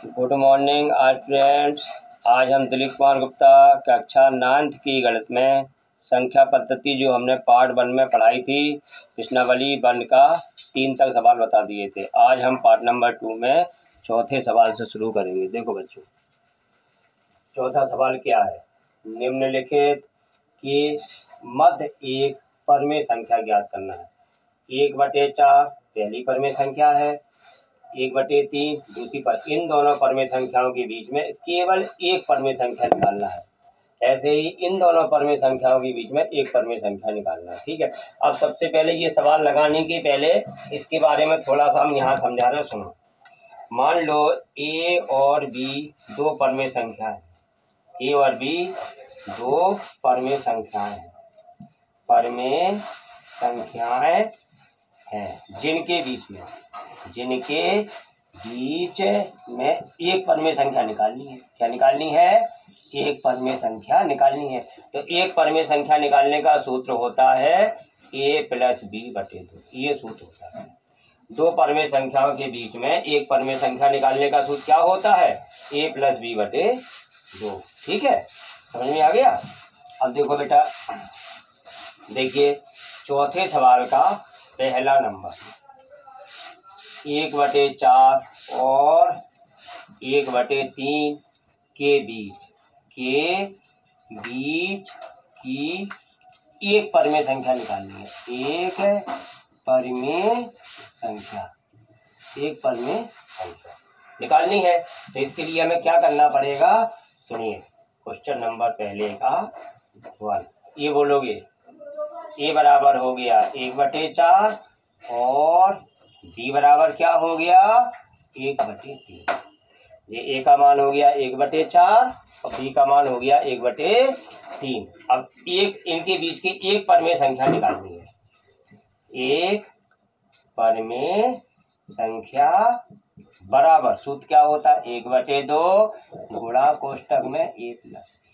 Good morning are friends. आज हम दिलीप कुमार गुप्ता कक्षा 9th की गणित में संख्या पद्धति जो हमने पार्ट 1 में पढ़ाई थी, प्रश्नावली 1 का 3 तक सवाल बता दिए थे। आज हम पार्ट नंबर 2 में चौथे सवाल से शुरू करेंगे। देखो बच्चों, चौथा सवाल क्या है? निम्नलिखित कि मध्य एक परमेय संख्या ज्ञात करना है। 1/4 पहली परमेय संख्या है, 1/3 दूसरी पर। इन दोनों परमेय संख्याओं के बीच में केवल एक परमेय संख्या निकालना है। ऐसे ही इन दोनों परमेय संख्याओं के बीच में एक परमेय संख्या निकालना है। ठीक है। अब सबसे पहले ये सवाल लगाने के पहले इसके बारे में थोड़ा सा हम यहाँ समझा रहे हैं, सुनो। मान लो ए और बी दो परमेय संख्या है। ए और बी दो परमेय संख्याएं हैं, परमेय संख्याएं हैं जिनके बीच में एक परमेय संख्या निकालनी है। क्या निकालनी है? एक परमेय संख्या निकालनी है। तो एक परमेय संख्या निकालने का सूत्र होता है a + b/2। ये सूत्र होता है। दो परमेय संख्याओं के बीच में एक परमेय संख्या निकालने का सूत्र क्या होता है? a + b/2। ठीक है, समझ में आ गया? अब देखो बेटा, देखिए चौथे सवाल का पहला नंबर 1/4 और 1/3 के बीच की एक परमेय संख्या निकालनी है। एक परमेय संख्या निकालनी है। तो इसके लिए हमें क्या करना पड़ेगा? सुनिए, क्वेश्चन नंबर पहले का 1। ये बोलोगे a बराबर हो गया 1/4 और b बराबर क्या हो गया? 1/3। ये a का मान हो गया 1/4 और b का मान हो गया 1/3। अब एक इनके बीच की एक परमेय संख्या निकालनी है। एक परमेय संख्या बराबर सूत्र क्या होता है? 1/2 गुणा कोष्टक में a+।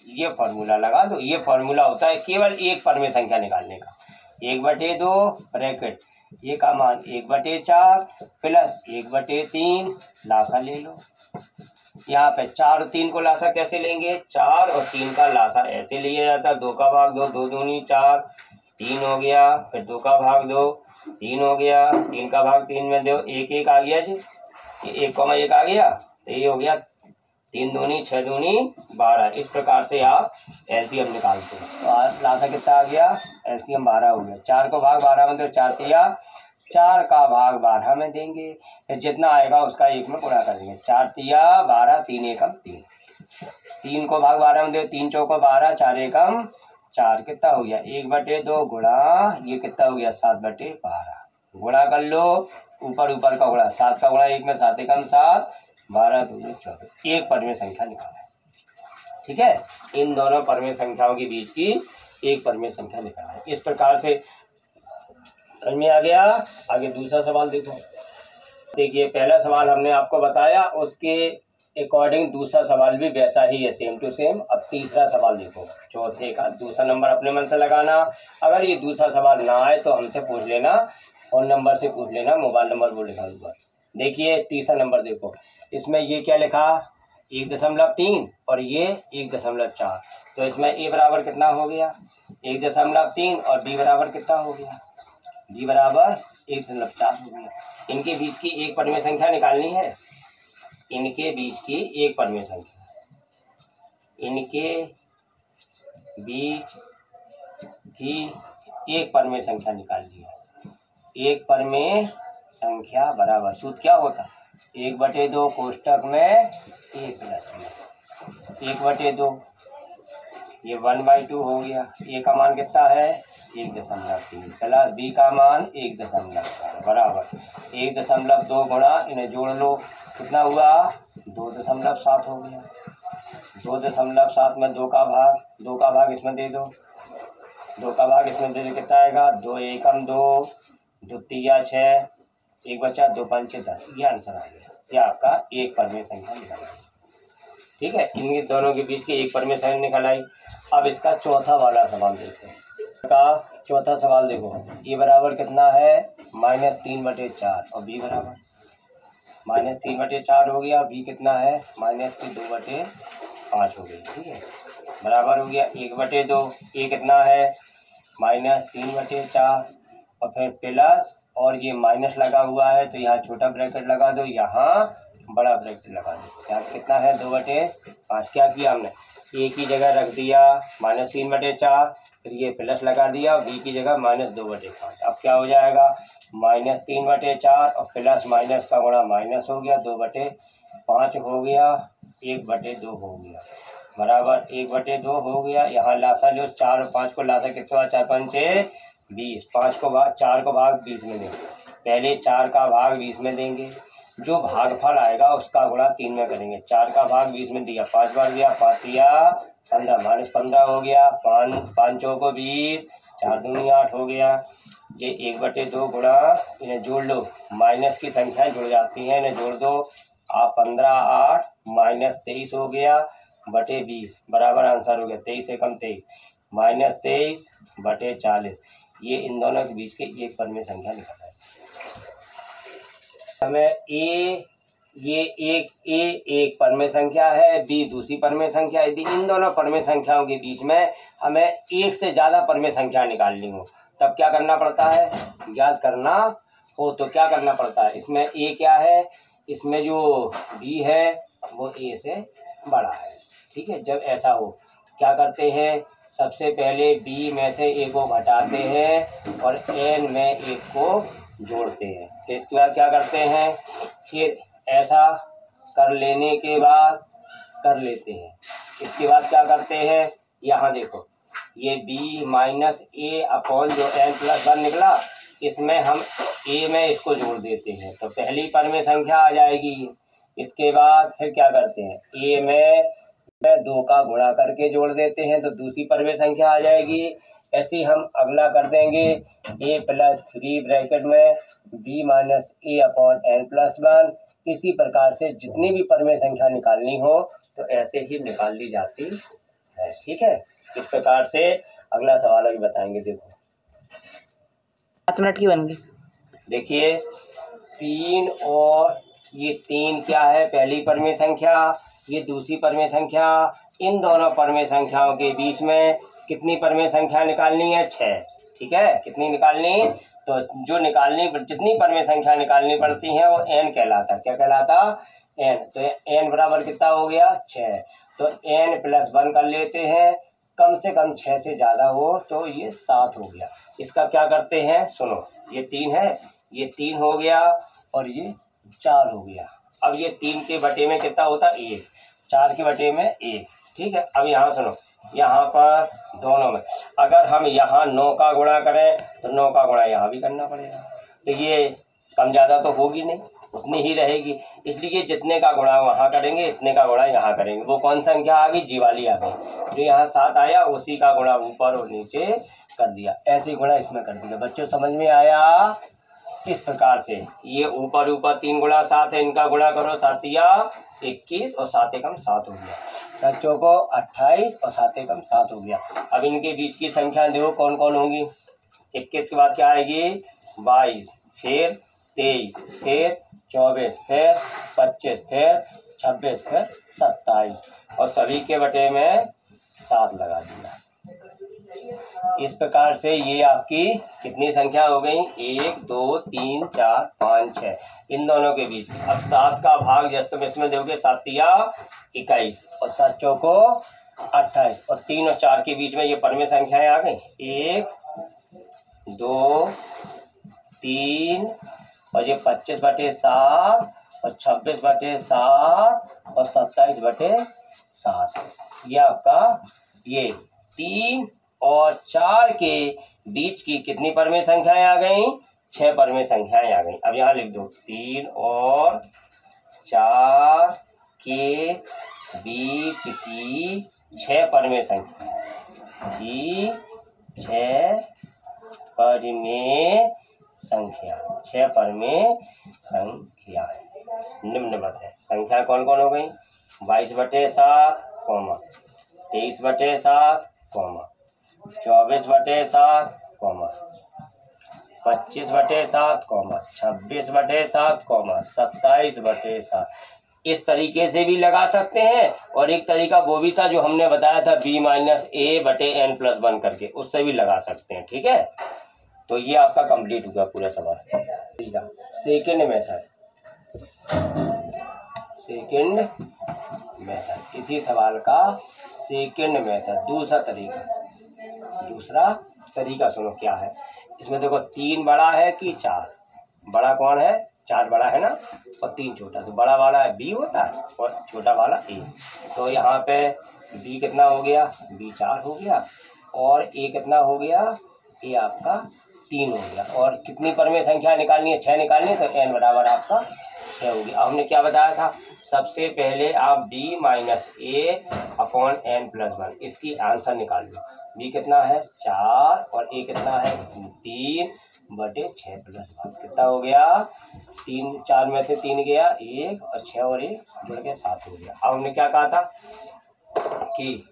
ये फॉर्मूला लगा दो। ये फॉर्मूला होता है केवल एक परमेय संख्या निकालने का। 1/2 ब्रैकेट ये का मान 1/4 प्लस 1/3 लासा ले लो। यहाँ पे 4 और 3 को लासा कैसे लेंगे? 4 और 3 का लासा ऐसे लिया जाता है, 2 का भाग 2, 2 दूनी 4, 3 हो गया। फिर 2 का भाग 2, 3 हो गया। 3 का भाग 3 में दो, 1 1 आ गया जी। 1,1 आ गया। तो ये हो गया 3 दूनी 6 दूनी 12। इस प्रकार से आप एलसीएम निकालते हैं। तो लासा कितना आ गया? एलसीएम 12 हो गया। 4 को भाग 12 में दो, 4 तिया 4 का भाग 12 में देंगे। फिर जितना आएगा उसका 1 में गुणा करेंगे। 4 तिया 12, 3 एकम 3। 3 को भाग 12 में दो, 3 चौको 12, 4 एकम 4। कितना हो गया? 1/2 गुणा ये कितना हो गया? 7/12। गुणा कर लो, ऊपर ऊपर का गुणा, 7 का गुणा 1 में 7 एकम 7, 12 दूनी 14। एक परमेय संख्या निकाला है। ठीक है, इन दोनों परमेय संख्याओं के बीच की एक परमेय संख्या निकाला है। इस प्रकार से समझ में आ गया। आगे दूसरा सवाल देखो। देखिए, पहला सवाल हमने आपको बताया, उसके अकॉर्डिंग दूसरा सवाल भी वैसा ही है, सेम टू सेम। अब तीसरा सवाल देखो, चौथे का दूसरा नंबर अपने मन से लगाना। अगर ये दूसरा सवाल ना आए तो हमसे पूछ लेना, फोन नंबर से पूछ लेना, मोबाइल नंबर वो लिखा ऊपर। देखिए तीसरा नंबर देखो, इसमें ये क्या लिखा? 1.3 और ये 1.4। तो इसमें a बराबर कितना हो गया? 1.3 और b बराबर कितना हो गया? b बराबर 1.4 हो गया। इनके बीच की एक परमेय संख्या निकालनी है। इनके बीच की एक परमेय संख्या निकालनी है। एक परमेय संख्या बराबर सूत्र क्या होता है? 1/2 कोष्टक में a + b। 1/2 ये 1/2 हो गया। a का मान कितना है? 1.3 प्लस b का मान 1.4 बराबर 1.2 गुणा, इन्हें जोड़ लो, कितना हुआ? 2.7 हो गया। 2.7 में 2 का भाग इसमें दे दो, 2 का भाग इसमें दे दो, कितना आएगा? 2 एकम 2, 2 तिया 6, 1 बचा 2 पंच 10। ये आंसर आ गया। ये आपका एक परमेय संख्या निकल आई। ठीक है, इन दोनों के बीच की एक परमेय संख्या निकल आई। अब इसका चौथा वाला सवाल देखते हैं। चौथा सवाल देखो, ए बराबर कितना है? -3/4 और बी बराबर -3/4 हो गया। बी कितना है -2/5 हो गई। ठीक है, बराबर हो गया 1/2। ए कितना है -3/4 और फिर प्लस, और ये माइनस लगा हुआ है तो यहाँ छोटा ब्रैकेट लगा दो, यहाँ बड़ा ब्रैकेट लगा दो। यहाँ कितना है 2/5। क्या किया हमने, ए की जगह रख दिया -3/4, फिर ये प्लस लगा दिया, बी की जगह -2/5। अब क्या हो जाएगा -3/4 और प्लस माइनस का गुणा माइनस हो गया, 2/5 हो गया, 1/2 हो गया, बराबर 1/2 हो गया। यहाँ लासा लो, 4 और 5 को लासा कितना, 4 पंचे 20, 5 को भाग 4 को भाग 20 में देंगे। पहले 4 का भाग 20 में देंगे, जो भागफल आएगा उसका गुणा 3 में करेंगे। 4 का भाग 20 में दिया, 5 बार दिया, 5 दिया 15, -15 हो गया। 5 चौको 20, 4 दूनी 8 हो गया। ये 1/2 गुणा, इन्हें जोड़ लो, माइनस की संख्याएं जुड़ जाती हैं, इन्हें जोड़ दो। आप 15 8 -23 हो गया बटे 20, बराबर आंसर हो गया 23 से कम 23, -23/40। ये इन दोनों के बीच के एक परमेय संख्या निकल है। हमें ये एक परमेय संख्या है, बी दूसरी परमेय संख्या। यदि इन दोनों परमेय संख्याओं के बीच में हमें एक से ज़्यादा परमेय संख्या निकालनी हो तब क्या करना पड़ता है, ज्ञात करना हो तो क्या करना पड़ता है। इसमें ए क्या है, इसमें जो बी है वो ए से बड़ा है। ठीक है, जब ऐसा हो क्या करते हैं, सबसे पहले बी में से ए को घटाते हैं और एन में एक को जोड़ते हैं। तो इसके बाद क्या करते हैं, फिर ऐसा कर लेने के बाद कर लेते हैं। इसके बाद क्या करते हैं, यहाँ देखो ये b माइनस ए अपॉन जो n+1 निकला, इसमें हम a में इसको जोड़ देते हैं तो पहली परमेय संख्या आ जाएगी। इसके बाद फिर क्या करते हैं, a में 2 का गुणा करके जोड़ देते हैं तो दूसरी परमेय संख्या आ जाएगी। ऐसे हम अगला कर देंगे a+3 ब्रैकेट में b माइनस ए अपॉन n+1। इसी प्रकार से जितनी भी परमेय संख्या निकालनी हो तो ऐसे ही निकाल ली जाती है। ठीक है, इस प्रकार से अगला सवाल अभी बताएंगे। देखो 7 मिनट की बन गई। देखिए 3 और ये 3 क्या है, पहली परमेय संख्या, ये दूसरी परमेय संख्या। इन दोनों परमेय संख्याओं के बीच में कितनी परमेय संख्या निकालनी है, 6। ठीक है, कितनी निकालनी, तो जो निकालनी, जितनी परमेय संख्या निकालनी पड़ती है वो n कहलाता। क्या कहलाता, n। तो n बराबर कितना हो गया, 6। तो n+1 कर लेते हैं, कम से कम 6 से ज़्यादा हो तो ये 7 हो गया। इसका क्या करते हैं, सुनो, ये 3 है, ये 3 हो गया और ये 4 हो गया। अब ये 3 के बटे में कितना होता है, 1, 4 के बटे में 1। ठीक है, अब यहाँ सुनो, यहाँ पर दोनों में अगर हम यहाँ 9 का गुणा करें तो 9 का गुणा यहाँ भी करना पड़ेगा, तो ये कम ज़्यादा तो होगी नहीं, उतनी ही रहेगी। इसलिए जितने का गुणा वहाँ करेंगे इतने का गुणा यहाँ करेंगे। वो कौन संख्या आ गई, जी वाली आ गई। जो यहाँ 7 आया उसी का गुणा ऊपर और नीचे कर दिया, ऐसे गुणा इसमें कर दिया। बच्चों समझ में आया, इस प्रकार से ये ऊपर 3 गुणा 7 है, इनका गुणा करो, 7 या 21 और 7 एकम 7 हो गया, 7 चौको 28 और 7 एकम 7 हो गया। अब इनके बीच की संख्या देखो कौन कौन होंगी। 21 के बाद क्या आएगी, 22, फिर 23, फिर 24, फिर 25, फिर 26, फिर 27 और सभी के बटे में 7 लगा दिया। इस प्रकार से ये आपकी कितनी संख्या हो गई, 1 2 3 4 5 6, इन दोनों के बीच। अब 7 का भाग जैसे तुम इसमें दोगे, 7 या 21 और 7 चौको 28 और 3 और 4 के बीच में ये परमेय संख्याएं आ गई, 1 2 3 और ये 25/7 और 26/7 और 27/7। ये आपका ये 3 और 4 के बीच की कितनी परमेय संख्याएं आ गई, 6 परमेय संख्याएं आ गई। अब यहाँ लिख दो, 3 और 4 के बीच की 6 परमेय संख्या, जी 6 परमेय संख्या, 6 परमेय संख्या निम्नवत है। संख्या कौन कौन हो गई, 22/7, 23/7, 24/7, 25/7, 26/7, 27/7। इस तरीके से भी लगा सकते हैं, और एक तरीका वो भी था जो हमने बताया था b-a/n+1 करके, उससे भी लगा सकते हैं। ठीक है, तो ये आपका कंप्लीट हुआ पूरा सवाल। ठीक है, सेकेंड मेथड, इसी सवाल का सेकेंड मेथड, दूसरा तरीका सुनो क्या है। इसमें देखो 3 बड़ा है कि 4, बड़ा कौन है, 4 बड़ा है ना, और 3 छोटा, तो बड़ा वाला है b होता है और छोटा वाला a। तो यहाँ पे b कितना हो गया, b 4 हो गया, और a कितना हो गया, a आपका 3 हो गया। और कितनी परमेय संख्या निकालनी है, 6 निकालनी है, तो n बराबर आपका 6 हो गया। अब हमने क्या बताया था, सबसे पहले आप b-a/n+1 इसकी आंसर निकाल लो। b कितना है 4 और a कितना है 3/6+1, कितना हो गया 3, 4 में से 3 गया 1, और 6 और 1 जुड़ के 7 हो गया। अब हमने क्या कहा था कि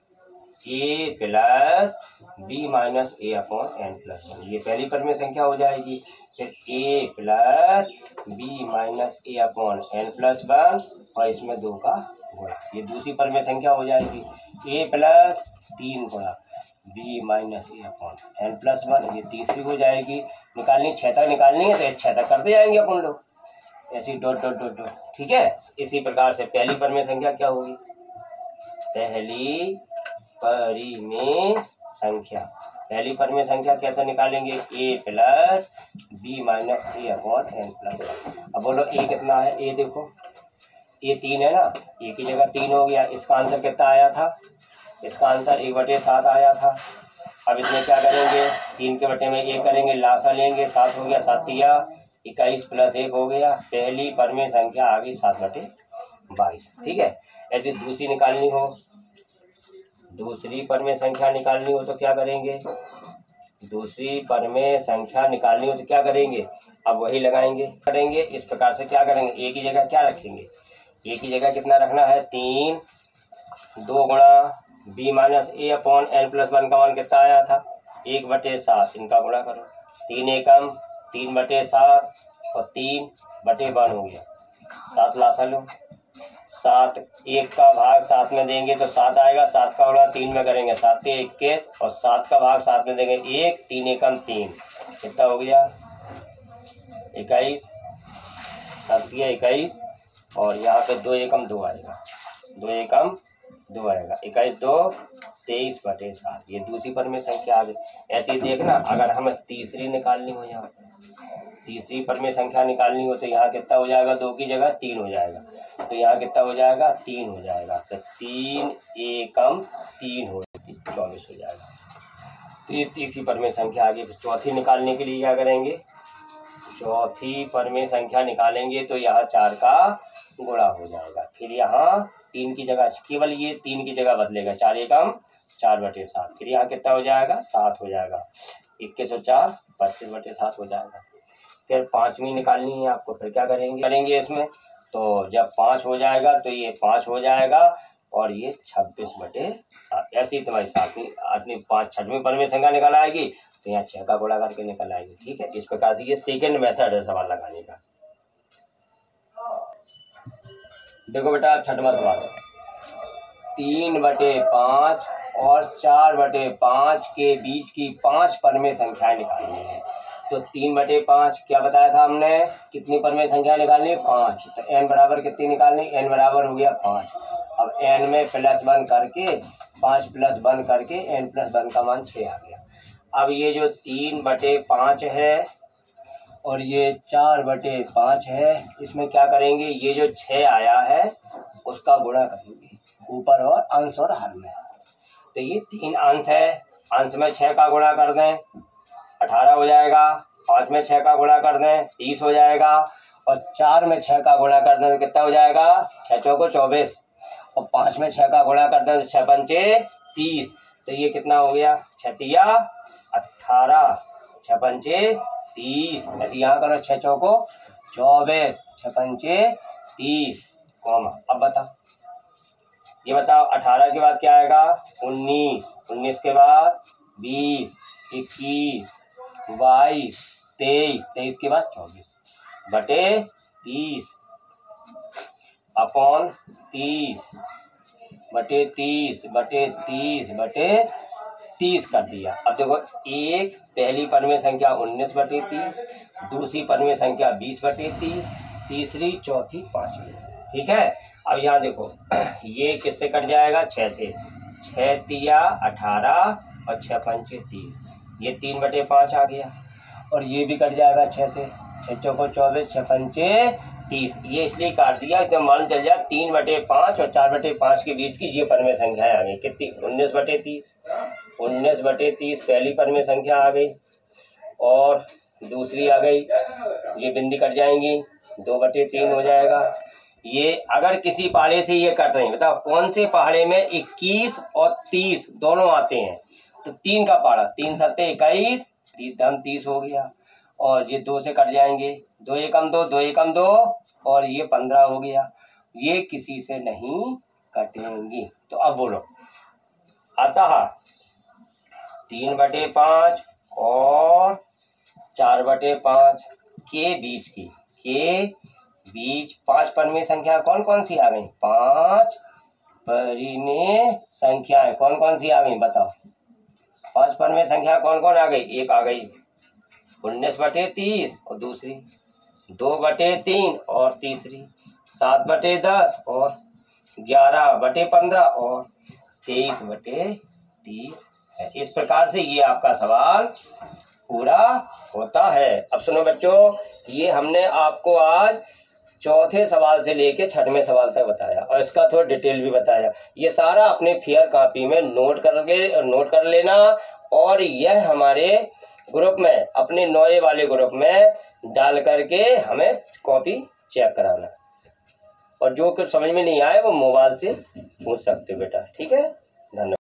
a प्लस b-a/n+1, ये पहली परमेय संख्या हो जाएगी। फिर a प्लस b-a/n+1 और इसमें 2 का गुणा, ये दूसरी परमेय संख्या हो जाएगी। a प्लस 3 गुणा b-a/n+1, ये तीसरी हो जाएगी। निकालनी 6 तक निकालनी है, तो 6 तक करते जाएंगे अपन लोग, ऐसी डॉट डॉट डॉट डॉट। ठीक है, इसी प्रकार से पहली परमेय संख्या क्या होगी, पहली परमेय संख्या कैसे निकालेंगे, a प्लस b-a/n+1। अब बोलो a कितना है, a देखो a 3 है ना, a की जगह 3 हो गया। इसका आंसर कितना आया था, इसका आंसर 1/7 आया था। अब इसमें क्या करेंगे, 3 के बटे में 1 करेंगे, लासा लेंगे, 7 हो गया, 7 21 प्लस 1 हो गया। पहली परमेय संख्या आ गई 7/22। ठीक है, ऐसे दूसरी परमेय संख्या निकालनी हो तो क्या करेंगे, अब वही लगाएंगे करेंगे। इस प्रकार से क्या करेंगे, a की जगह क्या रखेंगे, a की जगह कितना रखना है 3, 2 गुणा b-a/n+1 का मान कितना आया था 1/7, इनका गुणा करो, 3 एकम 3/7 और 3/1 हो गया, 7 लासा लो, 7 1 का भाग 7 में देंगे तो 7 आएगा, 7 का गुणा 3 में करेंगे 7 के 21, और 7 का भाग 7 में देंगे 1, 3 एकम 3, कितना हो गया 21, 7 के 21, और यहाँ पे 2 एकम 2 आएगा, 21 2 23/7, ये दूसरी परमेय संख्या आ गई। ऐसे ही देखना, अगर हमें तीसरी निकालनी हो, यहाँ तीसरी परमेय संख्या निकालनी हो तो यहाँ कितना हो जाएगा, 2 की जगह 3 हो जाएगा, तो यहाँ कितना हो जाएगा 3 हो जाएगा, तो 3 एकम 3 हो 24 हो जाएगा। तो ये तीसरी परमेय संख्या आ गई। चौथी निकालने के लिए क्या करेंगे, चौथी परमेय संख्या निकालेंगे तो यहाँ 4 का गुणा हो जाएगा। फिर यहाँ 3 की जगह, केवल ये 3 की जगह बदलेगा, 4 एकम 4/7, फिर यहाँ कितना हो जाएगा 7 हो जाएगा, 21 और 4 25/7 हो जाएगा। फिर पांचवी निकालनी है आपको, फिर क्या करेंगे इसमें, तो जब 5 हो जाएगा तो ये 5 हो जाएगा, और ये 26/7। ऐसी तुम्हारी छठवीं परमेय संख्या निकल आएगी, तो यहाँ 6 का गुणा करके निकल आएगी। ठीक है, इस प्रकार से ये सेकेंड मेथड है सवाल लगाने का। देखो बेटा, अब छठवां सवाल, 3/5 और 4/5 के बीच की 5 परमेय संख्याएं निकालनी है। तो 3/5 क्या बताया था हमने, कितनी परमेय संख्या निकालनी है 5, तो n बराबर कितनी निकालनी, n बराबर हो गया 5। अब n में +1 करके 5 + 1 करके n+1 का मान 6 आ गया। अब ये जो 3/5 है और ये 4/5 है, इसमें क्या करेंगे, ये जो 6 आया है उसका गुणा करेंगे ऊपर और अंश और हर में। तो ये 3 अंश है, अंश में 6 का गुणा कर दें 18 हो जाएगा, 5 में 6 का गुणा कर दें 30 हो जाएगा, और 4 में 6 का गुणा कर दें तो कितना हो जाएगा 6 चौको 24, और 5 में 6 का गुणा कर दें तो 6 पंचे 30, तो ये कितना हो गया 6 तिया 18, 6 पंचे 30, ऐसे यहाँ करो 6 चौको 24, 6 पंचे 30, अब बताओ, ये बताओ 18 के बाद क्या आएगा 19, 19 के बाद 20, 21, 22, 23, 23 के बाद 24 बटे 30 अपॉन 30 बटे 30 बटे 30 बटे 30 कर दिया। अब देखो एक पहली परमेय संख्या 19 बटे 30, दूसरी परमेय संख्या 20 बटे 30, तीसरी चौथी पांचवी। ठीक है, अब यहाँ देखो ये किससे कट जाएगा? 6 से। 6 तिया 18 और 6 पंचे 30, ये 3 बटे 5 आ गया। और ये भी कट जाएगा 6 से। 6 चौको 24, 6 पंचे 30, ये इसलिए काट दिया तो मान चल जाए 3 बटे 5 और 4 बटे 5 के बीच की ये परमेय संख्या आ गई कितनी? 19 बटे 30। 19 बटे 30 पहली परमेय संख्या आ गई और दूसरी आ गई, ये बिंदी कट जाएंगी, 2 बटे 3 हो जाएगा। ये अगर किसी पहाड़े से ये कट रही, बताओ कौन से पहाड़े में 21 और 30 दोनों आते हैं? तो 3 का पहाड़ा, 3 सत्ते 21, 30 हो गया। और ये 2 से कट जाएंगे, 2 एकम 2, 2 एकम 2 और ये 15 हो गया। ये किसी से नहीं कटेंगी। तो अब बोलो, अतः 3 बटे 5 और 4 बटे 5 के बीच की, के बीच 5 परमेय संख्या कौन कौन सी आ गई? 5 परिमेय संख्याएं कौन कौन सी आ गई बताओ? 5 परमेय संख्या कौन कौन आ गई? एक आ गई 19 बटे 30 और दूसरी 2 बटे 3 और तीसरी 7 बटे 10 और 11 बटे 15 और 23 बटे 30 है। इस प्रकार से ये आपका सवाल पूरा होता है। अब सुनो बच्चों, ये हमने आपको आज चौथे सवाल से लेके 6वें सवाल तक बताया और इसका थोड़ा डिटेल भी बताया। ये सारा अपने फेयर कॉपी में नोट कर लेना और यह हमारे ग्रुप में, अपने नए वाले ग्रुप में डाल करके हमें कॉपी चेक कराना। और जो कुछ समझ में नहीं आए वो मोबाइल से पूछ सकते हो बेटा। ठीक है, धन्यवाद।